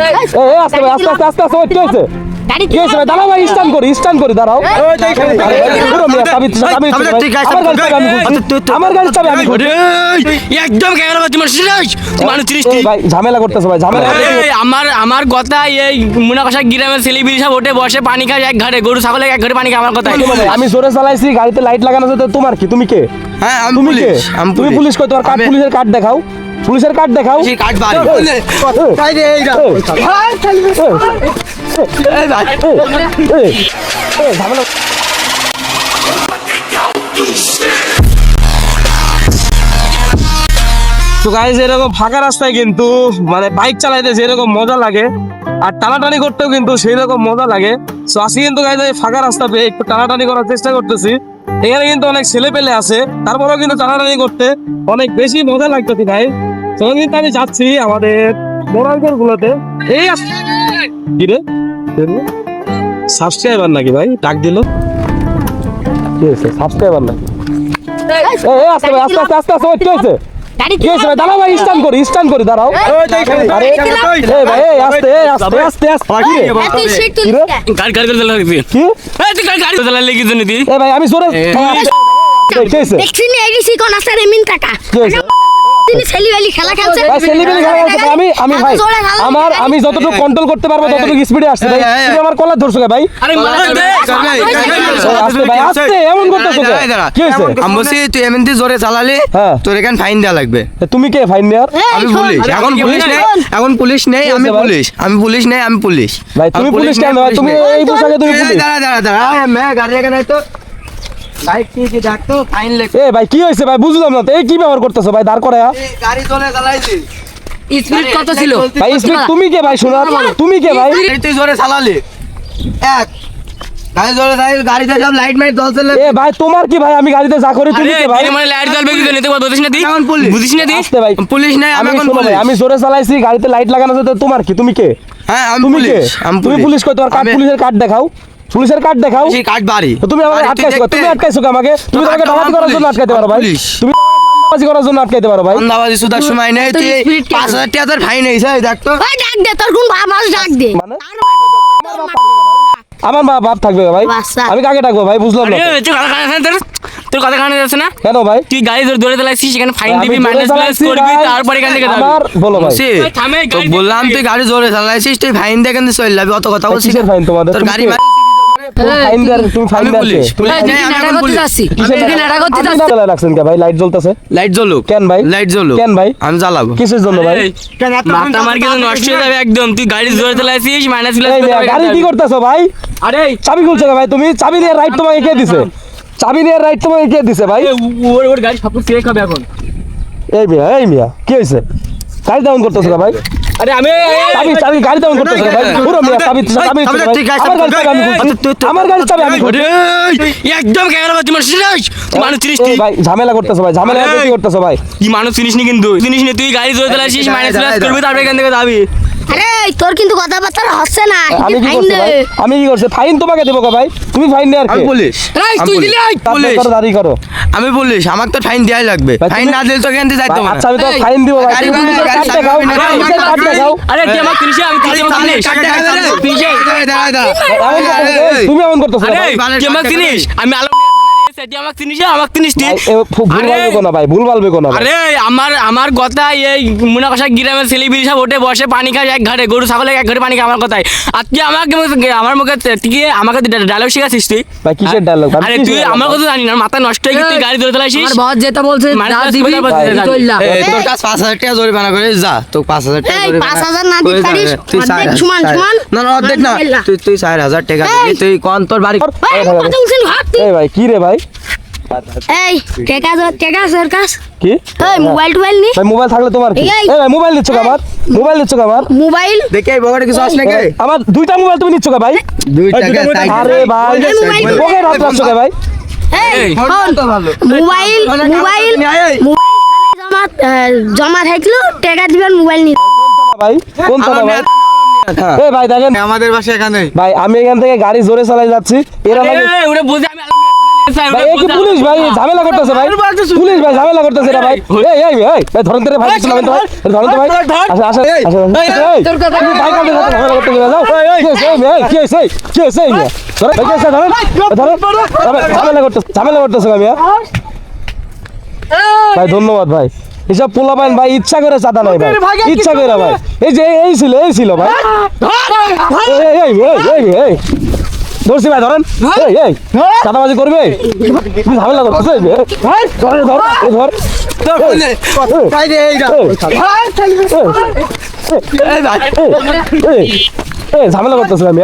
এই আস্তে ভাই, আস্তে আস্তে আস্তে আস্তে, ওই কি হয়েছে? কি হয়েছে ভাই? দাঁড়াও ভাই, স্ট্যান্ড করি দাঁড়াও। পুরো মিয়া, চাবি আমার গাড়ির চাবি আমি খুলছি। আমার গাড়ির চাবি আমি খুলছি। একদম ক্যামেরা করতে মানুষ ভাই ঝামেলা করতেছে ভাই, ঝামেলা আমার কথা এই মুনাকষা গ্রামের ছেলেপিলি সব ওঠে বসে পানি খায় এক ঘাটে, গরু ছাগল এক ঘাটে পানি খায়। আমার কথা আমি জোরে চালাইছি, গাড়িতে লাইট লাগানো আছে, তো তোমার কি? তুমি কে? হ্যাঁ আমি তুমি কে? পুলিশ, আমি তুমি পুলিশ কই? তোমার কার্ড, পুলিশের কার্ড দেখাও, পুলিশের কার্ড দেখাও। সেই কাজ বাড়ি ঝামেলা। তো গাইস, এরকম ফাঁকা রাস্তায় কিন্তু মানে বাইক চালাইতে যেরকম মজা লাগে আর টানাটানি করতেও কিন্তু সেই রকম মজা লাগে। তো আজকে কিন্তু গাইস এই ফাঁকা রাস্তা পেয়ে একটু টানাটানি করার চেষ্টা করতেছি। এখানে কিন্তু অনেক ছেলে পেলে আছে, তারপরেও কিন্তু টানাটানি করতে অনেক বেশি মজা লাগতেছে গাইস। তো কিন্তু আমি যাচ্ছি আমাদের মোরালগঞ্জ গুলোতে। এই কি রে, সাবস্ক্রাইবার নাকি ভাই? ডাক দিল কি হয়েছে? সাবস্ক্রাইবার নাকি? এই আস্তে ভাই, আস্তে আস্তে আস্তে আস্তে, ওই কি হয়েছে? কি হয়েছে ভাই? দাঁড়াও ভাই, স্ট্যান্ড করি দাঁড়াও। আরে এই ভাই, এই আস্তে আস্তে আস্তে আস্তে, কি রে? কি রে? গাড়ি চালা লাগবে কি? গাড়ি চালা লেগে জন্য দি এই ভাই আমি জোরে কি হয়েছে? দেখছিস না এডিসি কোন আছে রে মিন টাকা কি হয়েছে? তিনি ছেলেবেলি খেলা খেলছে ভাই ছেলেবেলে খেলা করতে আমি ভাই আমি যতটুকু কন্ট্রোল করতে পারবো ততটুকু স্পিডে আসছে ভাই। তুমি আমার কলার ধরছো ভাই? আরে আস্তে ভাই, আস্তে এমন করতেছো কেন? কি হয়েছে? আমি বলছি তুই এমনি জোরে চালালে হ্যাঁ। তোর এখানে ফাইন দেওয়া লাগবে। তুমি কে ফাইন নেয়ার? আমি পুলিশ, এখন পুলিশ নেই, এখন পুলিশ নেই, আমি পুলিশ, আমি পুলিশ নেই, আমি পুলিশ। ভাই তুমি পুলিশ কেন ভাই? তুমি এই পোশাকে তুমি পুলিশ? দাঁড়া দাঁড়া দাঁড়া, मैं গাড়ি এখানে তো বাইক কি দেখতো ফাইন লেখ। এ ভাই কি হয়েছে ভাই? বুঝলাম না তো, এই কি ব্যবহার করতেছো ভাই দাঁড় করায়া? গাড়ি চলে চালাইছি, স্পিড কত ছিল ভাই স্পিড তুমি কে ভাই? শোনা তুমি কে ভাই? গাড়ি তুই জোরে চালালি এক গাড়ি জোরে চালালি, গাড়িতে সব লাইট মাইট জ্বলছে। এ ভাই তোমার কি ভাই? আমি গাড়িতে যা করি তুমি কে ভাই? মানে লাইট জ্বলবে কি জানি তো বুঝিস না দি এখন পুলিশ, বুঝিস না দি আস্তে ভাই, পুলিশ নেই, আমি আমি এখন শোনো ভাই, পুলিশ। আমি জোরে চালাইছি, গাড়িতে লাইট লাগানো আছে, তো তোমার কি? তুমি কে? হ্যাঁ আমি তুমি কে? পুলিশ, আমি তুমি পুলিশ কই? তোমার কার্ড, পুলিশের কার্ড দেখাও, পুলিশের কার্ড দেখাও। সেই কাজ বাড়ি। তো তুমি আমাকে আটকাইছো কেন? তুমি আটকাইছো কেন আমাকে? তুমি আমাকে ডাকাতি করার জন্য আটকাইতে পারো ভাই? পুলিশ। তুমি ডাকাতি করার জন্য আটকাইতে পারো ভাই? সন্ধ্যাবাজি সুদার সময় নেই, তুই 5,000 টাকা তোর ফাইন হয়েছে দেখতো। ওই ডাক দে তোর কোন বাপ মাস ডাক দে মানে আমার মা বাপ থাকবে ভাই? বাচ্চা। আমি কাকে ডাকবো ভাই? বুঝলাম না আরে তুই কথা কানে তোর কথা কানে যাচ্ছে না? কেন ভাই? তুই গাড়ি ধরে চালাইছিস, সেখানে ফাইন আমি দিবি, জোরে মাইনাস প্লাস চালাইছি করবি, ভাই। তারপরে এখান থেকে যাবি। আমার বলো ভাই, বলছি, থামে, তো গাড়ি বললাম দেখবি। তুই গাড়ি জোরে চালাইছিস, তুই ফাইন দিয়ে কিন্তু চলে যাবি, অত কথা বলছিস। কিসের ফাইন তোমাদের? তোর তুমি গাড়ি কে? ফাইন দেয়ার, তুমি ফাইন আমি দেয়ার কে? পুলিশ, পুলিশ তুমি নেই, আমি এখন পুলিশ। কিসের আপনি জ্বালায় রাখছেন কে ভাই? লাইট জ্বলতেছে লাইট জ্বলুক, কেন ভাই? লাইট জ্বলুক, কেন ভাই? আমি জ্বালাবো। কিসের জন্য ভাই? মাথা আমার কিন্তু নষ্ট হয়ে যাবে একদম। তুই গাড়ি জোরে চালাইছিস, মাইনাস প্লাস এই মেয়ে, গাড়ি কি করতেছো ভাই? আরে চাবি খুলছো না ভাই? তুমি চাবি নিয়ে রাইট তোমাকে কে দিছে? চাবি নিয়ে রাইট তোমাকে কে দিছে ভাই? ওর গাড়ি সব চেক হবে এখন। এই মিয়া কি হয়েছে? গাড়ি ডাউন করতেছো না ভাই? আরে আমি চাবি গাড়ি ডাউন করতেছো না ভাই? পুরো মিয়া চাবি আমার গাড়ির চাবি আমি খুলছি। আমার গাড়ির চাবি আমি খুলছি। একদম ক্যামেরা করতে মানুষ চিনিস এই ভাই ঝামেলা করতেছো ভাই, ঝামেলা কি করতেছো ভাই? তুই মানুষ চিনিস নি, কিন্তু চিনিস নি। তুই গাড়ি জোরে চালাইছিস, মাইনাস প্লাস করবি, তারপরে এখান থেকে যাবি। আরে তোর কিন্তু কথাবার্তা হচ্ছে না আমি কি ফাইন করছি দে ভাই? আমি কি করছি? ফাইন তোমাকে দেবো ভাই? তুমি ফাইন নেয়ার কে? আমি পুলিশ, এই, আমি তুই পুলিশ। দিলি, এই, পুলিশ। করো, দাঁড়িয়ে করো আমি পুলিশ, আমাকে তো ফাইন দেওয়াই লাগবে। ভাই, ফাইন তুমি- না দিলে তো এখান থেকে যাইতে ভাই, হবে না। আচ্ছা আমি তো এই, ফাইন দিব ভাই। গাড়ি তুমি ভাড়া, পুলিশের গাড়ি কার্ড চাবি দেখাও, আমি নেবো। পুলিশের কার্ড দেখাও। আরে তুই আমার চিনিস, আমি তুই আমার চিনিস। তুমি এমন করতেছো না আরে ভাই? তুই আমার চিনিস, আমি আলো সেটি আমাকে চিনিস, আমাকে চিনিস নি। ভাই, ভুল আরে, বলবে না ভাই, ভুল বলবে না ভাই। আরে আমার কথা এই মুনাকষা গ্রামের ছেলেপিলি সব ওঠে বসে পানি খায় এক ঘাটে, গরু ছাগল এক ঘাটে পানি খায়। আমার কথায় আর তুই আমার মুখে তুই আমাকে ডায়লগ শিখাচ্ছিস তুই? ভাই কিসের ডায়লগ? আরে তুই আমার কথা জানি না, মাথা নষ্ট হয়ে গেছে। তুই গাড়ি ধরে চালাইছিস, আমার বস যেটা বলছে মাইনাস যা প্লাস দিবি করবি, তারপরে যাবি। চললা। তোর কাছে 5,000 টাকা জরিমানা করে যা, তো 5,000 টাকা এই, জরিমানা 5,000 না দিতে করে যা, পারিস? তুই অর্ধেক 4,000 সমান সমান? না না অর্ধেক না, তুই 4,000 টাকা দিবি। তুই কোন তোর বাড়ি ভাই কথা বলছিস ভাব তুই এই ভাই কি রে ভাই? এই টাকা ওর কাছ কি এই মোবাইল নি ভাই? মোবাইল থাকলে তোমার কি? এই, এই ভাই মোবাইল নিচ্ছ আমার? মোবাইল নিচ্ছ আমার? মোবাইল দেখে এই বগরে কিছু আস নাকি? আমার দুইটা মোবাইল তুমি নিচ্ছ ভাই? 2 টাকা আরে ভাই এই মোবাইল পকেট হাত রাখছো ভাই? এই এই, শোন, মোবাইল জমা থাকলো টাকা দিবেন মোবাইল নি ভাই কোনটা ভাই? এই ভাই দেখেন আমাদের বাসা এখানে। ভাই, আমি এখান থেকে গাড়ি জোরে চালাই যাচ্ছি, এরা লাগে ওরে বুঝে আমি ভাই এই কি পুলিশ ভাই ঝামেলা করতেছে ভাই পুলিশ ভাই ঝামেলা করতেছে না ভাই এই ভাই ধরেন তো রে ভাই ধরেন তো ভাই ধরেন তো ভাই আচ্ছা আচ্ছা এই তুমি ভাই কাছে ঝামেলা করতেছে যাও কি হইছে কি হইছে ধরেন ভাই কেসে ধরেন ঝামেলা করতেছে ভাই ভাই ধন্যবাদ ভাই এসব পোলা পাইন ভাই ইচ্ছা করে চাঁদা নাই ভাই ইচ্ছা করে ভাই এই যে এই ছিল ভাই এই ধরছি ভাই ধরেন এই চাঁদাবাজি করবে তুমি ঝামেলা করতেছে ঝামেলা করতেছে ভাই